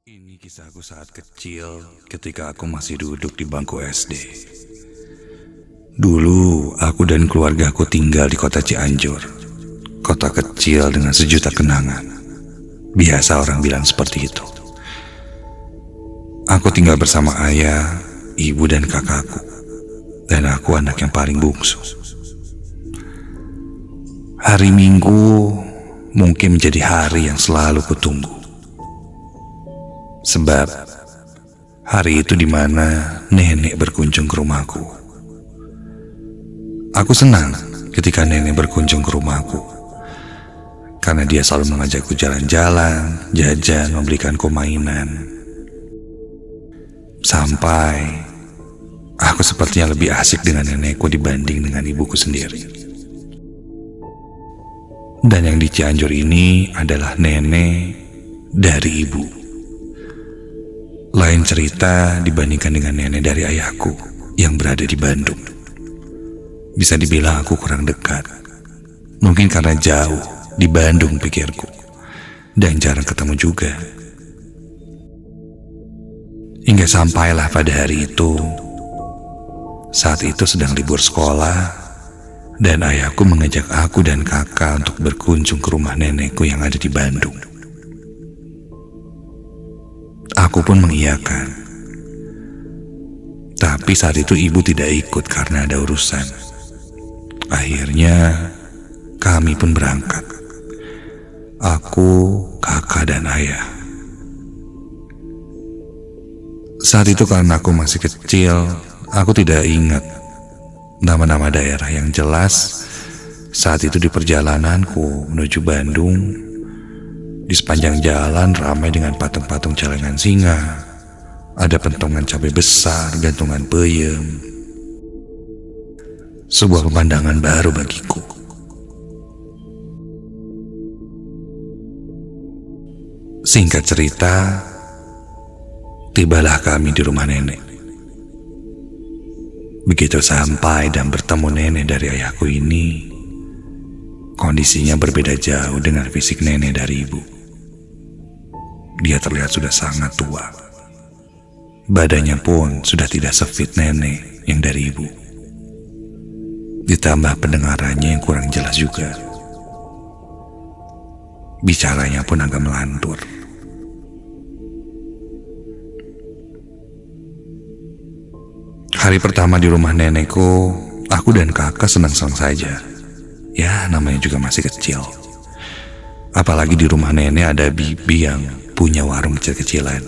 Ini kisahku saat kecil ketika aku masih duduk di bangku SD. Dulu aku dan keluargaku tinggal di kota Cianjur. Kota kecil dengan sejuta kenangan. Biasa orang bilang seperti itu. Aku tinggal bersama ayah, ibu dan kakakku. Dan aku anak yang paling bungsu. Hari Minggu mungkin menjadi hari yang selalu kutunggu. Sebab hari itu dimana nenek berkunjung ke rumahku. Aku senang ketika nenek berkunjung ke rumahku, karena dia selalu mengajakku jalan-jalan, jajan, membelikanku mainan. Sampai aku sepertinya lebih asik dengan nenekku dibanding dengan ibuku sendiri. Dan yang di Cianjur ini adalah nenek dari ibu. Lain cerita dibandingkan dengan nenek dari ayahku yang berada di Bandung. Bisa dibilang aku kurang dekat. Mungkin karena jauh di Bandung pikirku. Dan jarang ketemu juga. Hingga sampailah pada hari itu. Saat itu sedang libur sekolah. Dan ayahku mengajak aku dan kakak untuk berkunjung ke rumah nenekku yang ada di Bandung. Aku pun mengiyakan. Tapi saat itu ibu tidak ikut karena ada urusan. Akhirnya kami pun berangkat. Aku, kakak dan ayah. Saat itu karena aku masih kecil, aku tidak ingat nama-nama daerah yang jelas. Saat itu di perjalananku menuju Bandung, di sepanjang jalan ramai dengan patung-patung celengan singa. Ada pentungan cabai besar, gantungan peyem. Sebuah pemandangan baru bagiku. Singkat cerita, tibalah kami di rumah nenek. Begitu sampai dan bertemu nenek dari ayahku ini, kondisinya berbeda jauh dengan fisik nenek dari ibu. Dia terlihat sudah sangat tua. Badannya pun sudah tidak sefit nenek yang dari ibu. Ditambah pendengarannya yang kurang jelas juga. Bicaranya pun agak melantur. Hari pertama di rumah nenekku, aku dan kakak senang-senang saja. Ya, namanya juga masih kecil. Apalagi di rumah nenek ada bibi yang punya warung kecil-kecilan.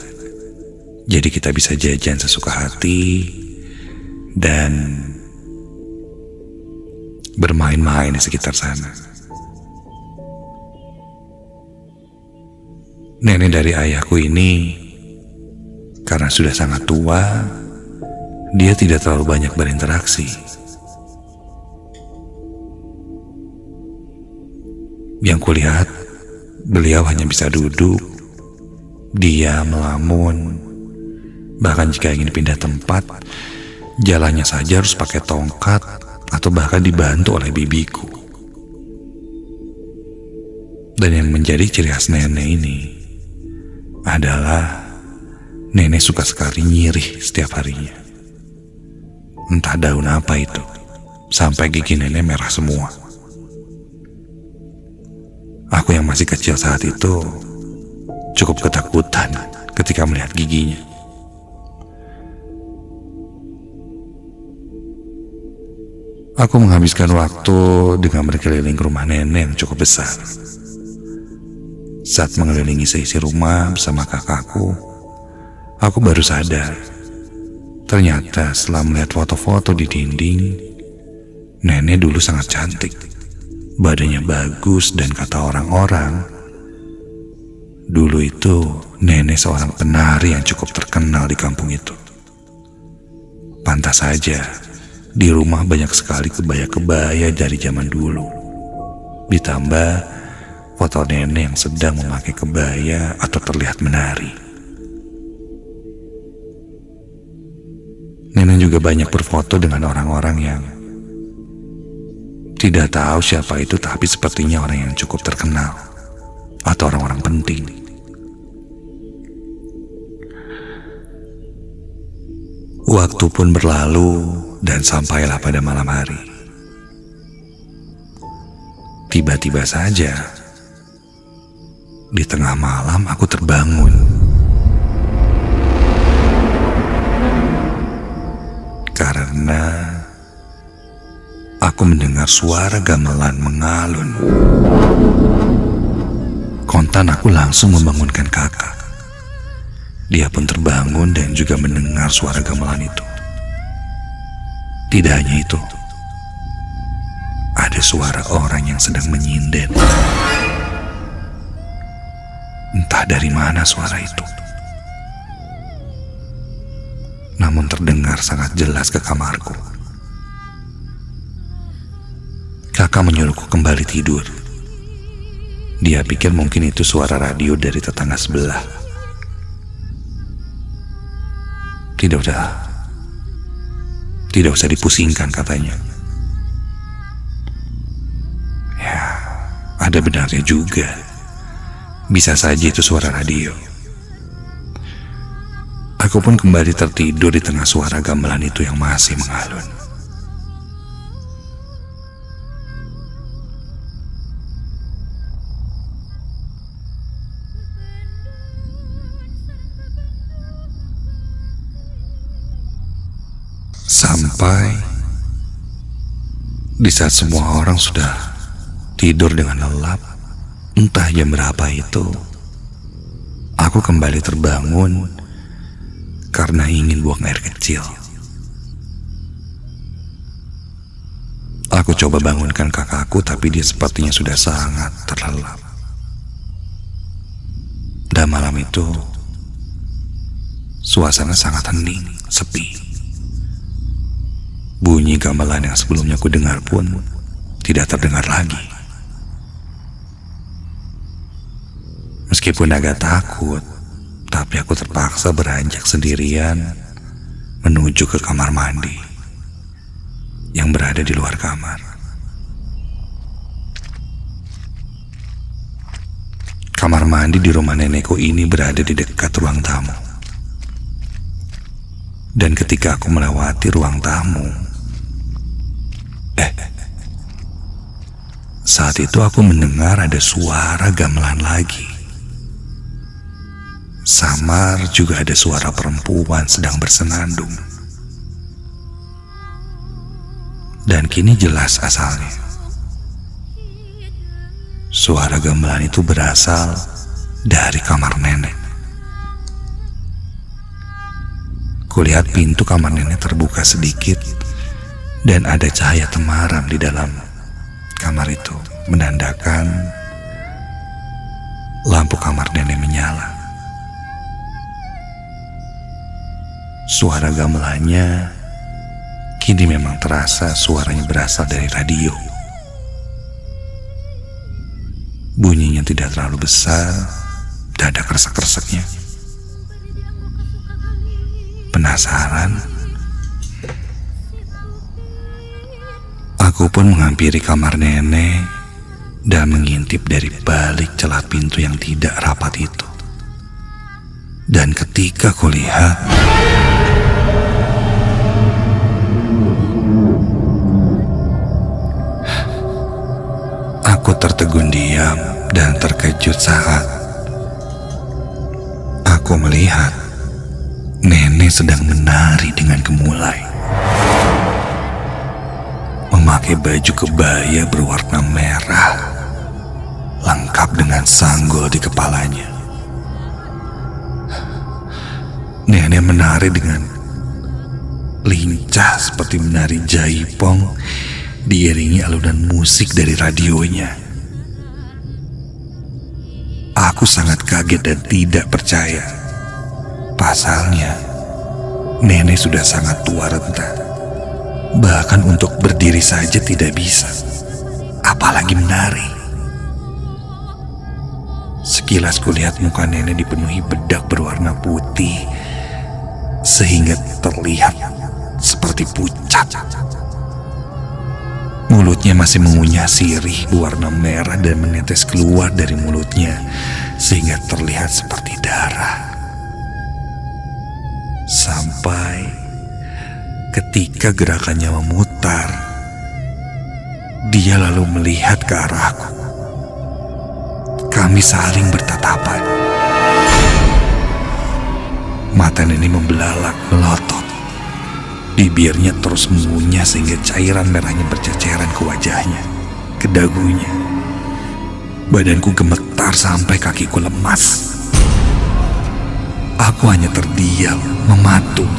Jadi kita bisa jajan sesuka hati dan bermain-main di sekitar sana. Nenek dari ayahku ini, karena sudah sangat tua, dia tidak terlalu banyak berinteraksi. Yang kulihat, beliau hanya bisa duduk, diam, melamun. Bahkan jika ingin pindah tempat, jalannya saja harus pakai tongkat atau bahkan dibantu oleh bibiku. Dan yang menjadi ciri khas nenek ini adalah nenek suka sekali nyirih setiap harinya. Entah daun apa itu, sampai gigi nenek merah semua. Aku yang masih kecil saat itu cukup ketakutan ketika melihat giginya. Aku menghabiskan waktu dengan berkeliling rumah nenek yang cukup besar. Saat mengelilingi seisi rumah bersama kakakku, aku baru sadar. Ternyata setelah melihat foto-foto di dinding, nenek dulu sangat cantik. Badannya bagus dan kata orang-orang, dulu itu nenek seorang penari yang cukup terkenal di kampung itu. Pantas saja, di rumah banyak sekali kebaya-kebaya dari zaman dulu. Ditambah foto nenek yang sedang memakai kebaya atau terlihat menari. Nenek juga banyak berfoto dengan orang-orang yang tidak tahu siapa itu, tapi sepertinya orang yang cukup terkenal atau orang-orang penting. Waktu pun berlalu dan sampailah pada malam hari. Tiba-tiba saja, di tengah malam aku terbangun. Karena aku mendengar suara gamelan mengalun. Kontan aku langsung membangunkan kakak. Dia pun terbangun dan juga mendengar suara gamelan itu. Tidak hanya itu, ada suara orang yang sedang menyinden. Entah dari mana suara itu, namun terdengar sangat jelas ke kamarku. Kakak menyuruhku kembali tidur. Dia pikir mungkin itu suara radio dari tetangga sebelah. Tidak usah dipusingkan, katanya. Ya, ada benarnya juga. Bisa saja itu suara radio. Aku pun kembali tertidur di tengah suara gamelan itu yang masih mengalun. Sampai di saat semua orang sudah tidur dengan lelap, entah jam berapa itu, aku kembali terbangun karena ingin buang air kecil. Aku coba bangunkan kakakku, tapi dia sepertinya sudah sangat terlelap. Dan malam itu, suasana sangat hening, sepi. Bunyi gamelan yang sebelumnya ku dengar pun tidak terdengar lagi. Meskipun agak takut, tapi aku terpaksa beranjak sendirian menuju ke kamar mandi yang berada di luar kamar. Kamar mandi di rumah nenekku ini berada di dekat ruang tamu. Dan ketika aku melewati ruang tamu, saat itu aku mendengar ada suara gamelan lagi. Samar juga ada suara perempuan sedang bersenandung. Dan kini jelas asalnya. Suara gamelan itu berasal dari kamar nenek. Kulihat pintu kamar nenek terbuka sedikit dan ada cahaya temaram di dalam kamar itu, menandakan lampu kamar nenek menyala. Suara gamelannya kini memang terasa suaranya berasal dari radio. Bunyinya tidak terlalu besar, dan ada kresek-kreseknya. Penasaran? Aku pun menghampiri kamar nenek dan mengintip dari balik celah pintu yang tidak rapat itu. Dan ketika kulihat, aku tertegun diam dan terkejut saat aku melihat nenek sedang menari dengan gemulai. Memakai baju kebaya berwarna merah, lengkap dengan sanggul di kepalanya. Nenek menari dengan lincah seperti menari jaipong, diiringi alunan musik dari radionya. Aku sangat kaget dan tidak percaya. Pasalnya, nenek sudah sangat tua renta. Bahkan untuk berdiri saja tidak bisa, apalagi menari. Sekilas kulihat muka nenek dipenuhi bedak berwarna putih, sehingga terlihat seperti pucat. Mulutnya masih mengunyah sirih berwarna merah dan menetes keluar dari mulutnya, sehingga terlihat seperti darah. Sampai Ketika gerakannya memutar, dia lalu melihat ke arahku. Kami saling bertatapan. Mata nenek membelalak, melotot. Bibirnya terus mengunyah sehingga cairan merahnya berceceran ke wajahnya, ke dagunya. Badanku gemetar sampai kakiku lemas. Aku hanya terdiam, mematung.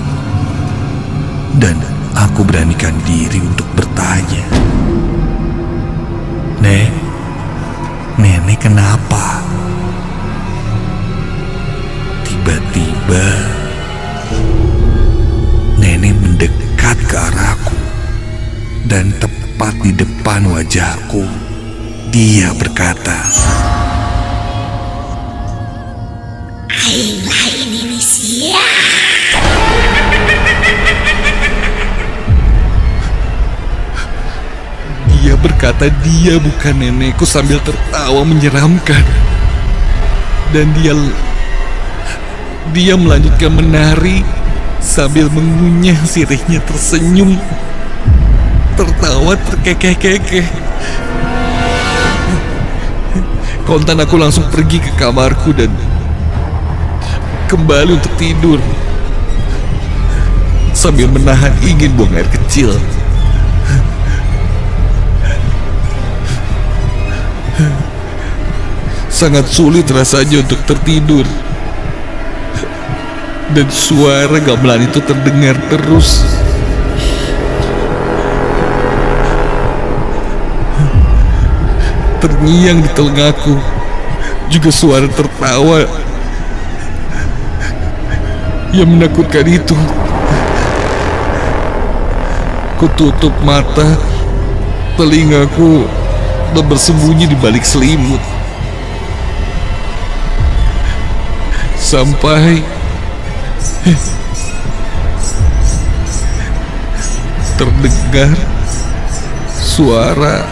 Dan aku beranikan diri untuk bertanya. Nenek kenapa? Tiba-tiba nenek mendekat ke arahku. Dan tepat di depan wajahku, dia berkata, "Aing lain ini sia." Dia berkata dia bukan nenekku sambil tertawa menyeramkan. Dan dia melanjutkan menari sambil mengunyah sirihnya, tersenyum, tertawa terkekeh-kekeh. Kontan aku langsung pergi ke kamarku dan kembali untuk tidur sambil menahan ingin buang air kecil. Sangat sulit rasanya untuk tertidur. Dan suara gamelan itu terdengar terus. Terngiang di telingaku. Juga suara tertawa yang menakutkan itu. Kututup mata, telingaku dan bersembunyi di balik selimut. Sampai terdengar suara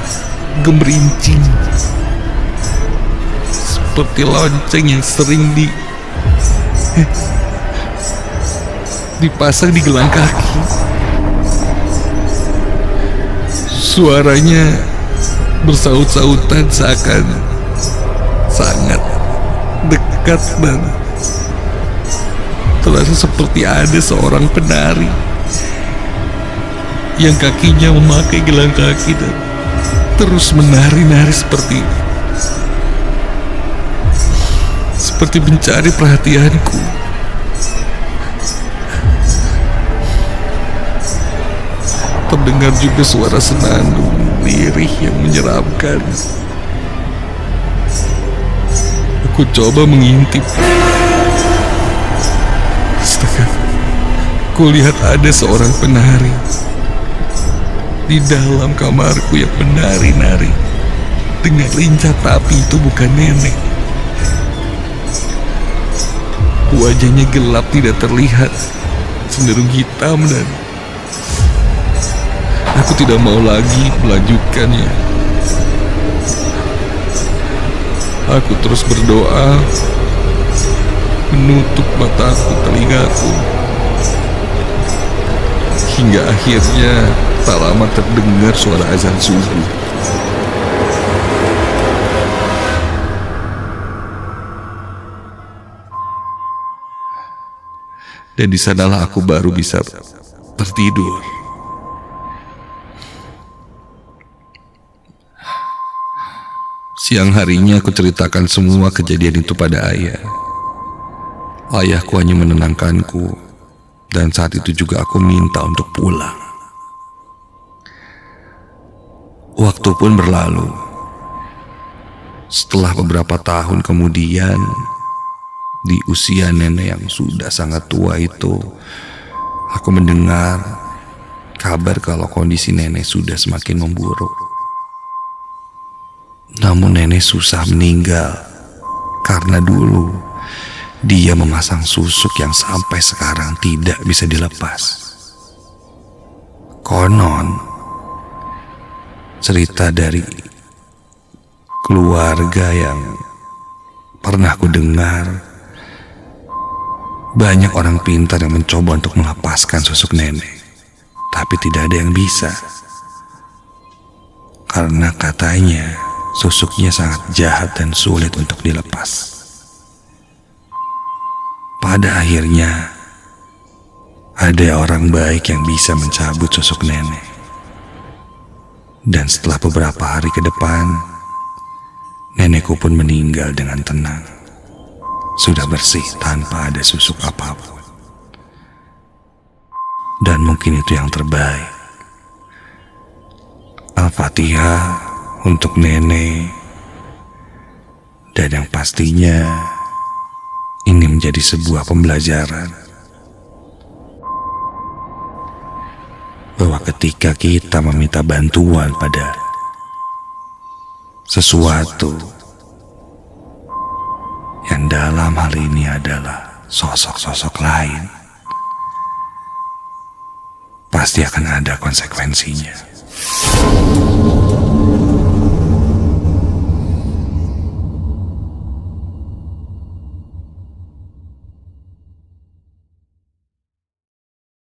gemerincing seperti lonceng yang sering dipasang di gelang kaki. Suaranya bersaut-sautan seakan sangat dekat dan terasa seperti ada seorang penari yang kakinya memakai gelang kaki dan terus menari-nari seperti mencari perhatianku. Terdengar juga suara senandung lirih yang menyeramkan. Aku coba mengintip. Astaga, kulihat ada seorang penari di dalam kamarku yang menari-nari dengan lincah, tapi itu bukan nenek. Wajahnya gelap, tidak terlihat, cenderung hitam, dan aku tidak mau lagi melanjutkannya. Aku terus berdoa, menutup mataku, telingaku, hingga akhirnya tak lama terdengar suara azan subuh. Dan di sanalah aku baru bisa tertidur. Siang harinya aku ceritakan semua kejadian itu pada ayah. Ayahku hanya menenangkanku, dan saat itu juga aku minta untuk pulang. Waktu pun berlalu. Setelah beberapa tahun kemudian, di usia nenek yang sudah sangat tua itu, aku mendengar kabar kalau kondisi nenek sudah semakin memburuk. Namun nenek susah meninggal karena dulu dia memasang susuk yang sampai sekarang tidak bisa dilepas. Konon, cerita dari keluarga yang pernah ku dengar, banyak orang pintar yang mencoba untuk melepaskan susuk nenek. tapi tidak ada yang bisa. Karena katanya susuknya sangat jahat dan sulit untuk dilepas. Pada akhirnya, ada orang baik yang bisa mencabut susuk nenek. Dan setelah beberapa hari ke depan, nenekku pun meninggal dengan tenang. Sudah bersih tanpa ada susuk apapun. Dan mungkin itu yang terbaik. Al-Fatihah untuk nenek. Dan yang pastinya ini menjadi sebuah pembelajaran bahwa ketika kita meminta bantuan pada sesuatu yang dalam hal ini adalah sosok-sosok lain, pasti akan ada konsekuensinya.